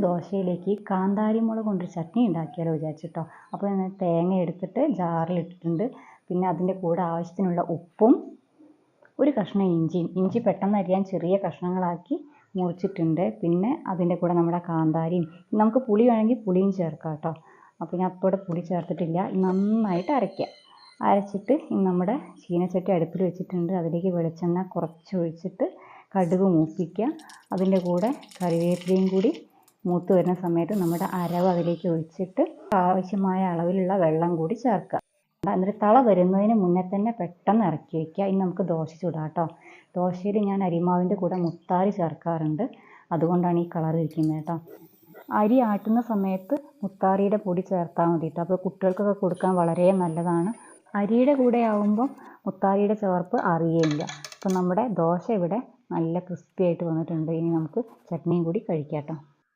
ദോശയിലേക്ക് കാന്താരി മുളക് കൊണ്ടൊരു ചട്നി ഉണ്ടാക്കിയാലോ വിചാരിച്ചിട്ടോ. അപ്പോൾ ഞാൻ തേങ്ങ എടുത്തിട്ട് ജാറിലിട്ടിട്ടുണ്ട്. പിന്നെ അതിൻ്റെ കൂടെ ആവശ്യത്തിനുള്ള ഉപ്പും ഒരു കഷ്ണം ഇഞ്ചി പെട്ടെന്ന് അരിയാൻ ചെറിയ കഷ്ണങ്ങളാക്കി മുറിച്ചിട്ടുണ്ട്. പിന്നെ അതിൻ്റെ കൂടെ നമ്മുടെ കാന്താരിയും, നമുക്ക് പുളി വേണമെങ്കിൽ പുളിയും ചേർക്കാം കേട്ടോ. അപ്പോൾ ഞാൻ അപ്പോൾ ഇവിടെ പുളി ചേർത്തിട്ടില്ല. നന്നായിട്ട് അരച്ചിട്ട് നമ്മുടെ ചീനച്ചട്ടി അടുപ്പിൽ വെച്ചിട്ടുണ്ട്. അതിലേക്ക് വെളിച്ചെണ്ണ കുറച്ച് ഒഴിച്ചിട്ട് കടുക് മൂപ്പിക്കുക. അതിൻ്റെ കൂടെ കറിവേപ്പിലയും കൂടി മൂത്ത് വരുന്ന സമയത്ത് നമ്മുടെ അരവ് അതിലേക്ക് ഒഴിച്ചിട്ട് ആവശ്യമായ അളവിലുള്ള വെള്ളം കൂടി ചേർക്കുക. എന്നിട്ട് തള വരുന്നതിന് മുന്നേ തന്നെ പെട്ടെന്ന് ഇറക്കി വയ്ക്കുക. ഇനി നമുക്ക് ദോശ ചുടാം കേട്ടോ. ദോശയിൽ ഞാൻ അരിമാവിൻ്റെ കൂടെ മുത്താറി ചേർക്കാറുണ്ട്. അതുകൊണ്ടാണ് ഈ കളർ ഇരിക്കുന്നത് കേട്ടോ. അരി ആട്ടുന്ന സമയത്ത് മുത്താറിയുടെ പൊടി ചേർത്താൽ മതി കേട്ടോ. അപ്പോൾ കുട്ടികൾക്കൊക്കെ കൊടുക്കാൻ വളരെ നല്ലതാണ്. അരിയുടെ കൂടെ ആവുമ്പം മുത്താറിയുടെ ചേർപ്പ് അറിയേയില്ല. അപ്പോൾ നമ്മുടെ ദോശ ഇവിടെ നല്ല ക്രിസ്പി ആയിട്ട് വന്നിട്ടുണ്ട്. ഇനി നമുക്ക് ചട്നിയും കൂടി കഴിക്കാം കേട്ടോ.